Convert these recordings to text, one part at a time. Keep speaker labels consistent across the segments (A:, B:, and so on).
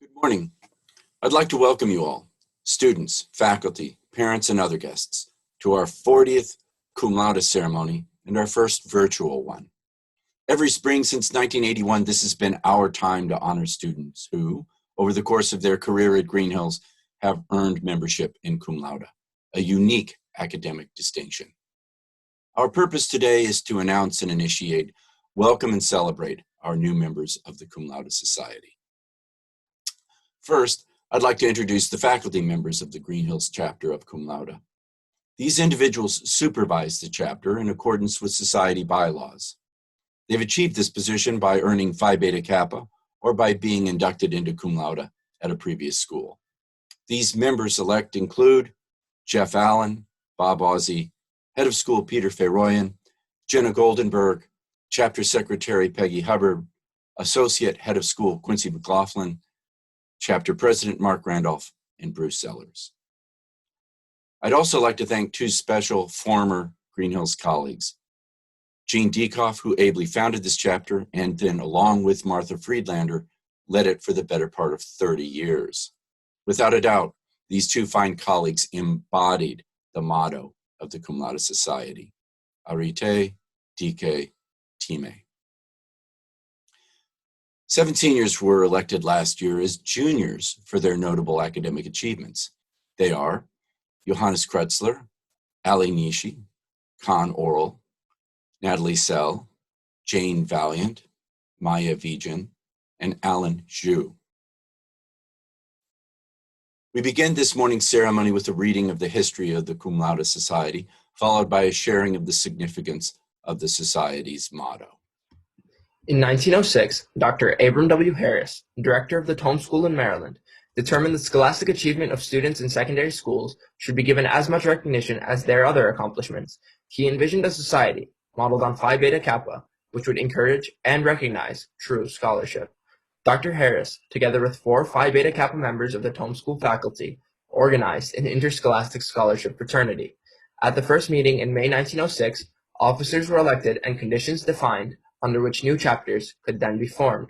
A: Good morning. I'd like to welcome you all, students, faculty, parents, and other guests, to our 40th Cum Laude ceremony and our first virtual one. Every spring since 1981, this has been our time to honor students who, over the course of their career at Greenhills, have earned membership in Cum Laude, a unique academic distinction. Our purpose today is to announce and initiate, welcome and celebrate our new members of the Cum Laude Society. First, I'd like to introduce the faculty members of the Greenhills chapter of Cum Laude. These individuals supervise the chapter in accordance with society bylaws. They've achieved this position by earning Phi Beta Kappa or by being inducted into Cum Laude at a previous school. These members elect include Jeff Allen, Bob Ozzie, Head of School Peter Feroyan, Jenna Goldenberg, Chapter Secretary Peggy Hubbard, Associate Head of School Quincy McLaughlin, Chapter President Mark Randolph, and Bruce Sellers. I'd also like to thank two special former Greenhills colleagues, Gene Diekoff, who ably founded this chapter, and then along with Martha Friedlander, led it for the better part of 30 years. Without a doubt, these two fine colleagues embodied the motto of the Cum Laude Society, Arite, Dike, Time. 7 seniors were elected last year as juniors for their notable academic achievements. They are Johannes Kretzler, Ali Nishi, Con Oral, Natalie Sell, Jane Valiant, Maya Vijan, and Alan Zhu. We begin this morning's ceremony with a reading of the history of the Cum Laude Society, followed by a sharing of the significance of the Society's motto.
B: In 1906, Dr. Abram W. Harris, director of the Tome School in Maryland, determined the scholastic achievement of students in secondary schools should be given as much recognition as their other accomplishments. He envisioned a society modeled on Phi Beta Kappa, which would encourage and recognize true scholarship. Dr. Harris, together with 4 Phi Beta Kappa members of the Tome School faculty, organized an interscholastic scholarship fraternity. At the first meeting in May 1906, officers were elected and conditions defined under which new chapters could then be formed.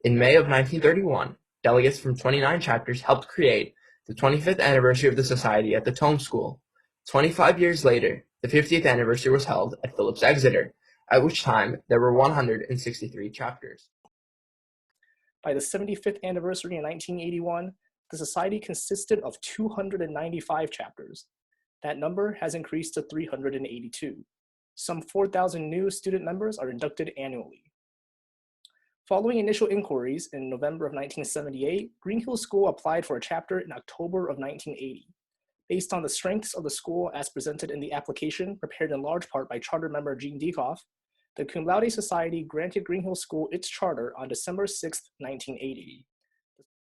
B: In May of 1931, delegates from 29 chapters helped create the 25th anniversary of the Society at the Tome School. 25 years later, the 50th anniversary was held at Phillips Exeter, at which time there were 163 chapters.
C: By the 75th anniversary in 1981, the Society consisted of 295 chapters. That number has increased to 382. Some 4,000 new student members are inducted annually. Following initial inquiries in November of 1978, Greenhills School applied for a chapter in October of 1980. Based on the strengths of the school as presented in the application, prepared in large part by charter member Gene Diekoff, the Cum Laude Society granted Greenhills School its charter on December 6, 1980.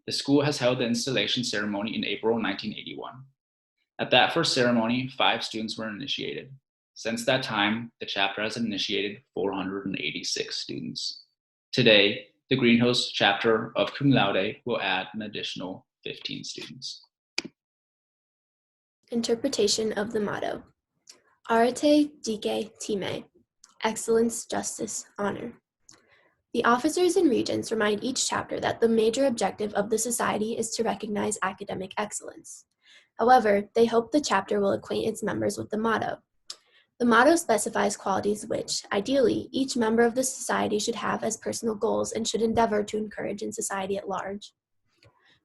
D: The school has held the installation ceremony in April 1981. At that first ceremony, 5 students were initiated. Since that time, the chapter has initiated 486 students. Today, the Greenhills chapter of Cum Laude will add an additional 15 students.
E: Interpretation of the motto. Arete, Dike, Time. Excellence, justice, honor. The officers and regents remind each chapter that the major objective of the society is to recognize academic excellence. However, they hope the chapter will acquaint its members with the motto. The motto specifies qualities which, ideally, each member of the society should have as personal goals and should endeavor to encourage in society at large.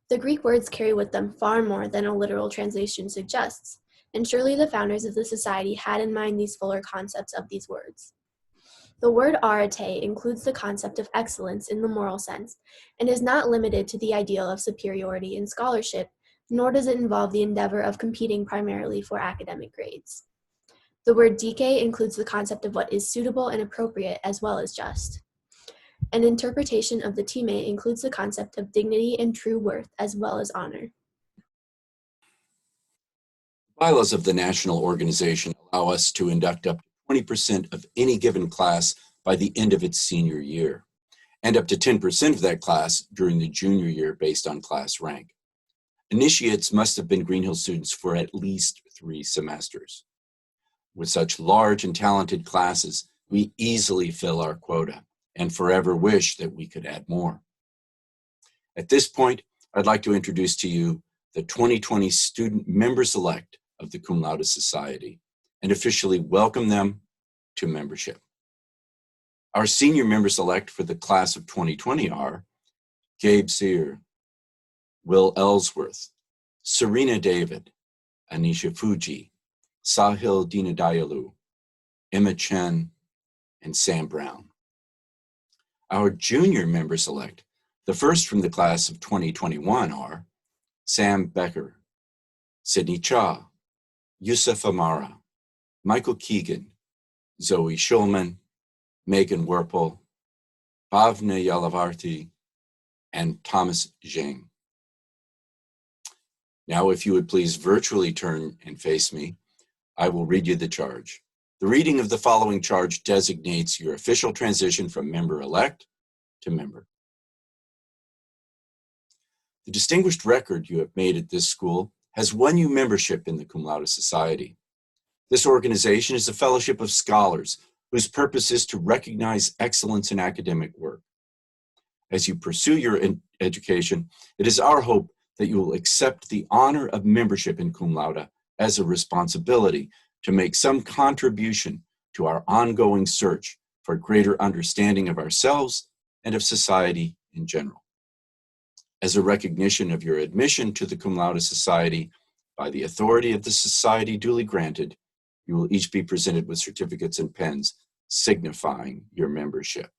E: The Greek words carry with them far more than a literal translation suggests, and surely the founders of the society had in mind these fuller concepts of these words. The word arete includes the concept of excellence in the moral sense, and is not limited to the ideal of superiority in scholarship, nor does it involve the endeavor of competing primarily for academic grades. The word dike includes the concept of what is suitable and appropriate as well as just. An interpretation of the time includes the concept of dignity and true worth as well as honor.
A: Bylaws of the national organization allow us to induct up to 20% of any given class by the end of its senior year, and up to 10% of that class during the junior year based on class rank. Initiates must have been Greenhills students for at least 3 semesters. With such large and talented classes, we easily fill our quota and forever wish that we could add more. At this point, I'd like to introduce to you the 2020 student members-elect of the Cum Laude Society and officially welcome them to membership. Our senior members-elect for the class of 2020 are Gabe Sear, Will Ellsworth, Serena David, Anisha Fuji, Sahil Dinadayalu, Emma Chen, and Sam Brown. Our junior members-elect, the first from the class of 2021, are Sam Becker, Sydney Cha, Yusuf Amara, Michael Keegan, Zoe Schulman, Megan Werpel, Bhavna Yalavarti, and Thomas Zhang. Now, if you would please virtually turn and face me, I will read you the charge. The reading of the following charge designates your official transition from member-elect to member. The distinguished record you have made at this school has won you membership in the Cum Laude Society. This organization is a fellowship of scholars whose purpose is to recognize excellence in academic work. As you pursue your education, it is our hope that you will accept the honor of membership in Cum Laude as a responsibility to make some contribution to our ongoing search for greater understanding of ourselves and of society in general. As a recognition of your admission to the Cum Laude Society, by the authority of the Society duly granted, you will each be presented with certificates and pens signifying your membership.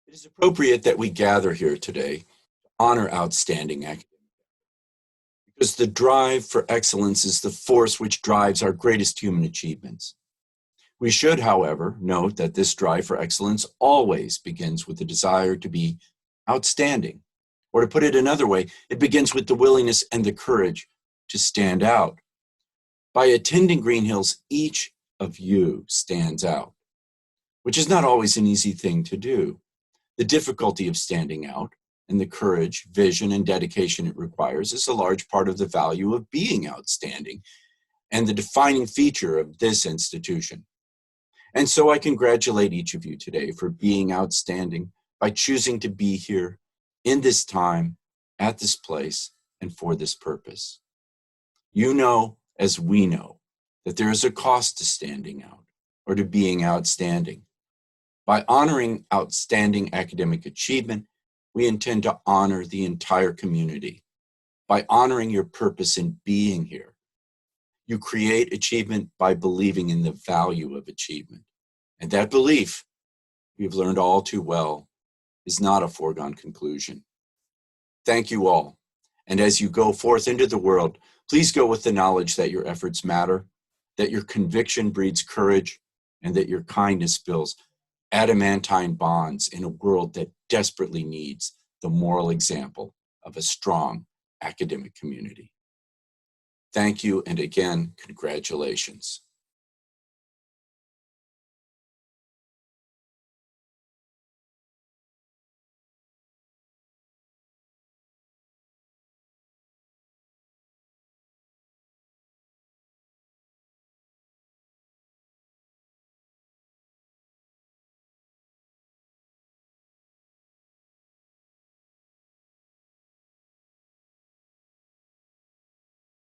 A: It is appropriate that we gather here today to honor outstanding academics, because the drive for excellence is the force which drives our greatest human achievements. We should, however, note that this drive for excellence always begins with the desire to be outstanding. Or to put it another way, it begins with the willingness and the courage to stand out. By attending Greenhills, each of you stands out, which is not always an easy thing to do. The difficulty of standing out and the courage, vision, and dedication it requires is a large part of the value of being outstanding and the defining feature of this institution. And so I congratulate each of you today for being outstanding by choosing to be here in this time, at this place, and for this purpose. You know, as we know, that there is a cost to standing out or to being outstanding. By honoring outstanding academic achievement, we intend to honor the entire community. By honoring your purpose in being here, you create achievement by believing in the value of achievement. And that belief, we've learned all too well, is not a foregone conclusion. Thank you all. And as you go forth into the world, please go with the knowledge that your efforts matter that your conviction breeds courage, and that your kindness builds adamantine bonds in a world that desperately needs the moral example of a strong academic community. Thank you, and again, congratulations.